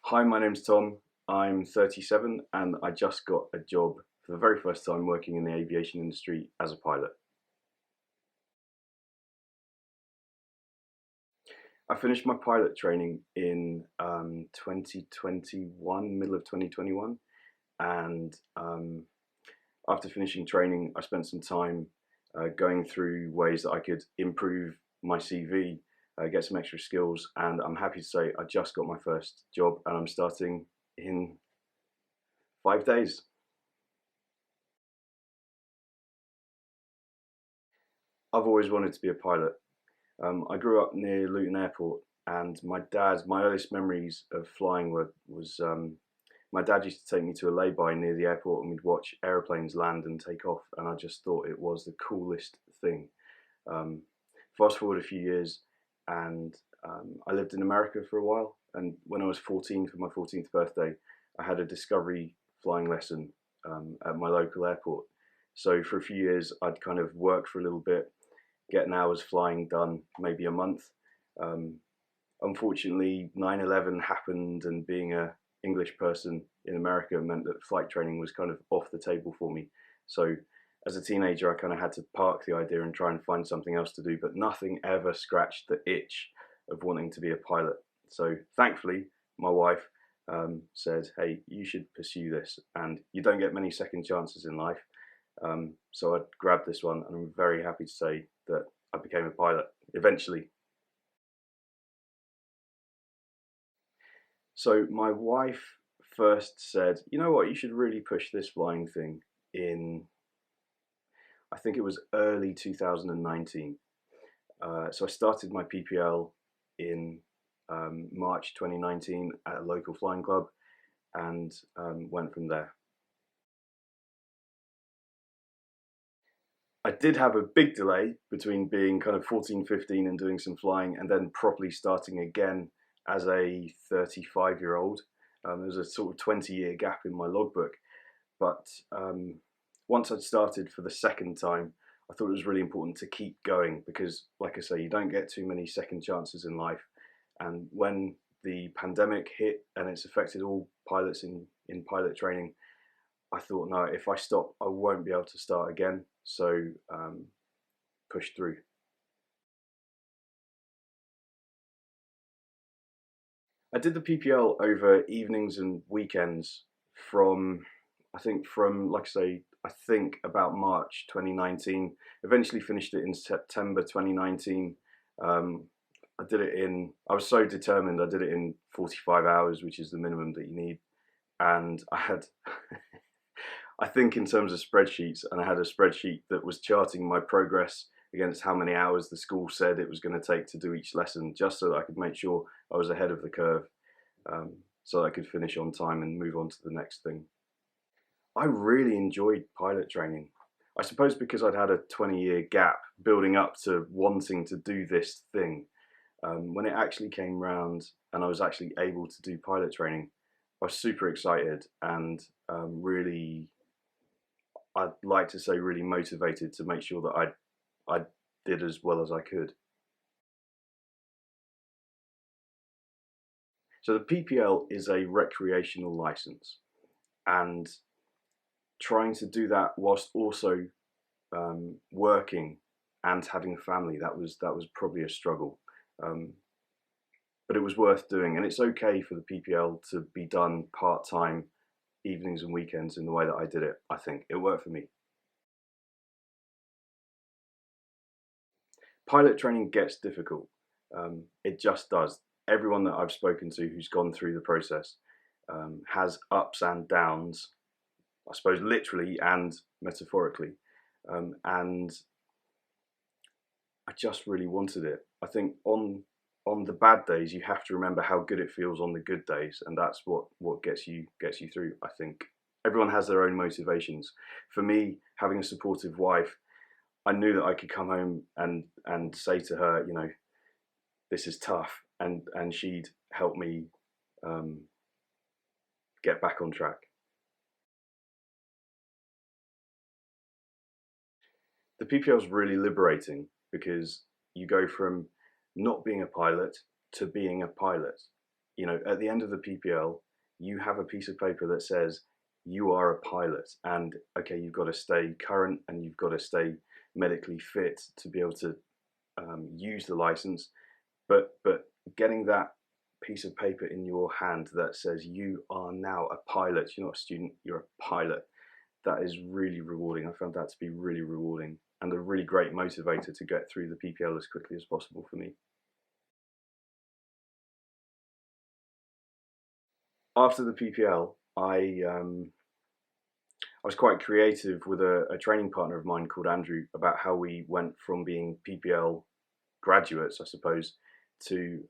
Hi, my name's Tom. I'm 37 and I just got a job for the very first time working in the aviation industry as a pilot. I finished my pilot training in 2021, middle of 2021, and after finishing training, I spent some time going through ways that I could improve my CV, get some extra skills, and I'm happy to say I just got my first job and I'm starting in 5 days. I've always wanted to be a pilot. I grew up near Luton Airport, and my earliest memories of flying was my dad used to take me to a lay-by near the airport, and we'd watch aeroplanes land and take off, and I just thought it was the coolest thing. Um, Fast forward a few years, and I lived in America for a while, and when I was 14 for my 14th birthday, I had a discovery flying lesson at my local airport. So for a few years, I'd kind of work for a little bit, get an hour's flying done, maybe a month. Um, Unfortunately, 9/11 happened, and being a English person in America meant that flight training was kind of off the table for me. So as a teenager, I kind of had to park the idea and try and find something else to do, but nothing ever scratched the itch of wanting to be a pilot. So thankfully, my wife said, "Hey, you should pursue this, and you don't get many second chances in life." So I grabbed this one, and I'm very happy to say that I became a pilot eventually. So my wife first said, "You know what? You should really push this flying thing." In I think it was early 2019. So I started my PPL in March 2019 at a local flying club, and went from there. I did have a big delay between being kind of 14, 15 and doing some flying and then properly starting again as a 35-year-old. There was a sort of 20-year gap in my logbook. But once I'd started for the second time, I thought it was really important to keep going because, like I say, you don't get too many second chances in life. And when the pandemic hit and it's affected all pilots in pilot training, I thought, no, if I stop, I won't be able to start again. So push through. I did the PPL over evenings and weekends from, I think from, like I say, I think about March 2019. Eventually finished it in September 2019. Um, I was so determined, I did it in 45 hours, which is the minimum that you need. And I had, I think in terms of spreadsheets, and I had a spreadsheet that was charting my progress against how many hours the school said it was going to take to do each lesson, just so that I could make sure I was ahead of the curve, so that I could finish on time and move on to the next thing. I really enjoyed pilot training. I suppose because I'd had a 20-year gap building up to wanting to do this thing. When it actually came round and I was actually able to do pilot training, I was super excited and really, I'd like to say, really motivated to make sure that I did as well as I could. So the PPL is a recreational license, and trying to do that whilst also working and having a family, that was probably a struggle. Um, but it was worth doing, and it's okay for the PPL to be done part time, evenings and weekends, in the way that I did it. I think it worked for me. Pilot training gets difficult. It just does. Everyone that I've spoken to who's gone through the process has ups and downs, I suppose literally and metaphorically. And I just really wanted it. I think on the bad days you have to remember how good it feels on the good days, and that's what gets you through. I think everyone has their own motivations. For me, having a supportive wife, I knew that I could come home and say to her, you know, this is tough, and she'd help me um, get back on track. The PPL is really liberating because you go from not being a pilot to being a pilot. you know, at the end of the PPL, you have a piece of paper that says you are a pilot, and okay, you've got to stay current and you've got to stay medically fit to be able to use the license. But getting that piece of paper in your hand that says you are now a pilot, you're not a student, you're a pilot, that is really rewarding. I found that to be really rewarding and a really great motivator to get through the PPL as quickly as possible for me. After the PPL, I was quite creative with a training partner of mine called Andrew about how we went from being PPL graduates, I suppose, to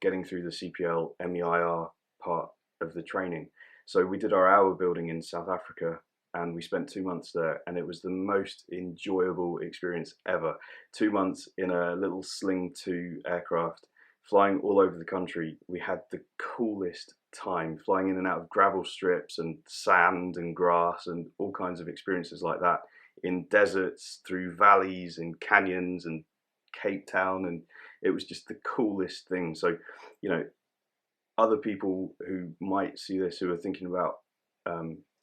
getting through the CPL MEIR part of the training. So we did our hour building in South Africa, and we spent 2 months there, and it was the most enjoyable experience ever. 2 months in a little Sling 2 aircraft, flying all over the country. We had the coolest time flying in and out of gravel strips and sand and grass and all kinds of experiences like that, in deserts, through valleys and canyons and Cape Town, and it was just the coolest thing. So, you know, other people who might see this, who are thinking about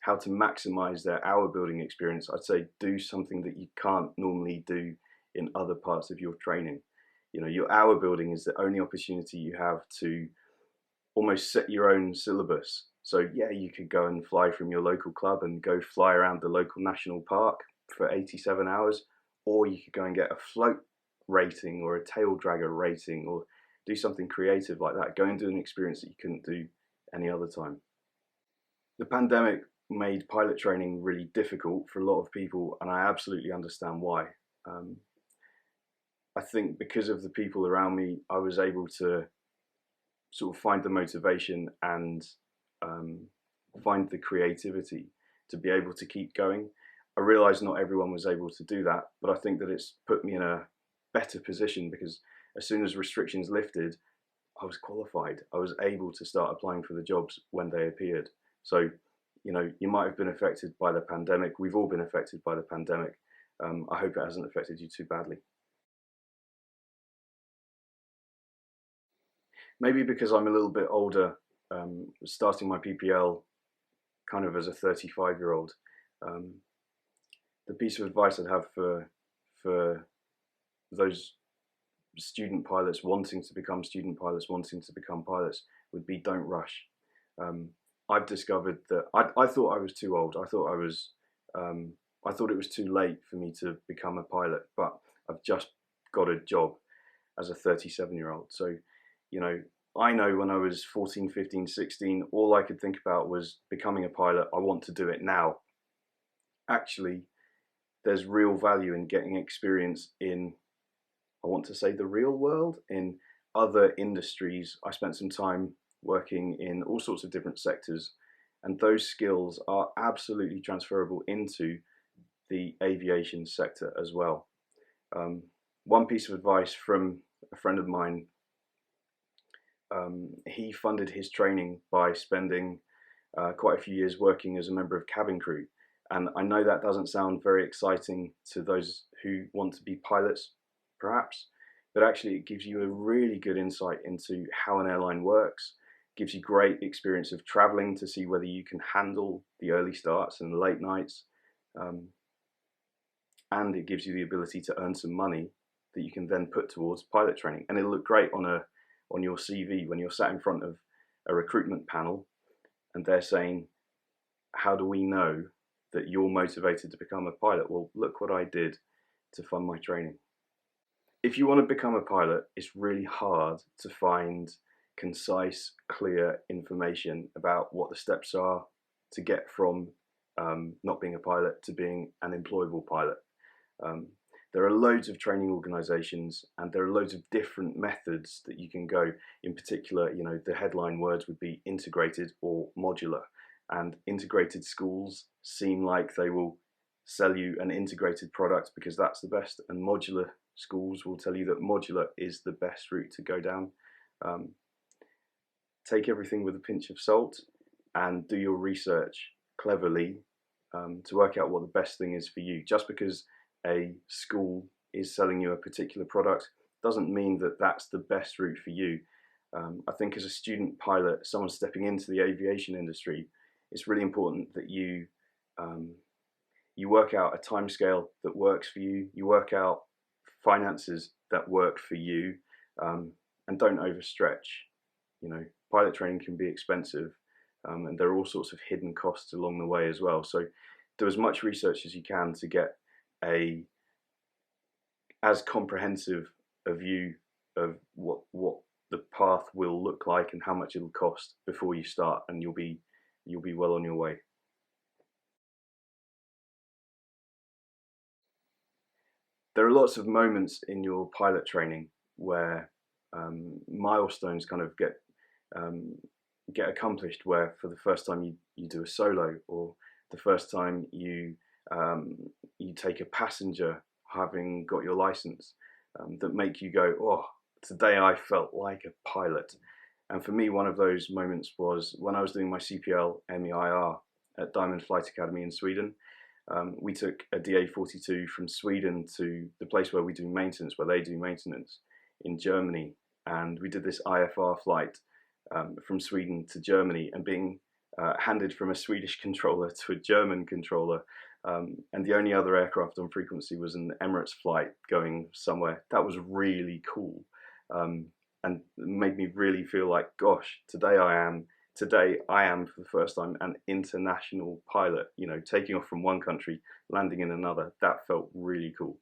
how to maximize their hour building experience, I'd say do something that you can't normally do in other parts of your training. You know, your hour building is the only opportunity you have to almost set your own syllabus. So yeah, you could go and fly from your local club and go fly around the local national park for 87 hours, or you could go and get a float rating or a tail dragger rating, or do something creative like that. Go and do an experience that you couldn't do any other time. The pandemic made pilot training really difficult for a lot of people, and I absolutely understand why. I think because of the people around me, I was able to sort of find the motivation and find the creativity to be able to keep going. I realised not everyone was able to do that, but I think that it's put me in a better position, because as soon as restrictions lifted, I was qualified. I was able to start applying for the jobs when they appeared. So, you know, you might have been affected by the pandemic. We've all been affected by the pandemic. I hope it hasn't affected you too badly. Maybe because I'm a little bit older, starting my PPL kind of as a 35-year-old. The piece of advice I'd have for those student pilots wanting to become student pilots, wanting to become pilots, would be don't rush. I've discovered that I thought I was too old. I thought it was too late for me to become a pilot, but I've just got a job as a 37-year-old. So, you know, I know when I was 14, 15, 16, all I could think about was becoming a pilot. I want to do it now. Actually, there's real value in getting experience in, I want to say, the real world, in other industries. I spent some time working in all sorts of different sectors, and those skills are absolutely transferable into the aviation sector as well. One piece of advice from a friend of mine, he funded his training by spending quite a few years working as a member of cabin crew. And I know that doesn't sound very exciting to those who want to be pilots, perhaps, but actually it gives you a really good insight into how an airline works, gives you great experience of traveling to see whether you can handle the early starts and the late nights, and it gives you the ability to earn some money that you can then put towards pilot training. And it'll look great on your CV when you're sat in front of a recruitment panel and they're saying, how do we know that you're motivated to become a pilot? Well, look what I did to fund my training. If you want to become a pilot, it's really hard to find concise, clear information about what the steps are to get from not being a pilot to being an employable pilot. There are loads of training organisations, and there are loads of different methods that you can go. In particular, you know, the headline words would be integrated or modular. And integrated schools seem like they will sell you an integrated product because that's the best, and modular schools will tell you that modular is the best route to go down. Take everything with a pinch of salt and do your research cleverly to work out what the best thing is for you. Just because a school is selling you a particular product doesn't mean that that's the best route for you. I think as a student pilot, someone stepping into the aviation industry, it's really important that um, you work out a timescale that works for you. You work out finances that work for you, and don't overstretch. You know, pilot training can be expensive, and there are all sorts of hidden costs along the way as well. So do as much research as you can to get a as comprehensive a view of what the path will look like and how much it'll cost before you start, and you'll be well on your way. There are lots of moments in your pilot training where milestones kind of um, get accomplished, where for the first time you do a solo, or the first time you take a passenger having got your license, that make you go, oh, today I felt like a pilot. And for me, one of those moments was when I was doing my CPL MEIR at Diamond Flight Academy in Sweden. We took a DA-42 from Sweden to the place where we do maintenance, where they do maintenance in Germany, and we did this IFR flight from Sweden to Germany, and being handed from a Swedish controller to a German controller, and the only other aircraft on frequency was an Emirates flight going somewhere. That was really cool, and made me really feel like, gosh, today I am for the first time an international pilot. You know, taking off from one country, landing in another. That felt really cool.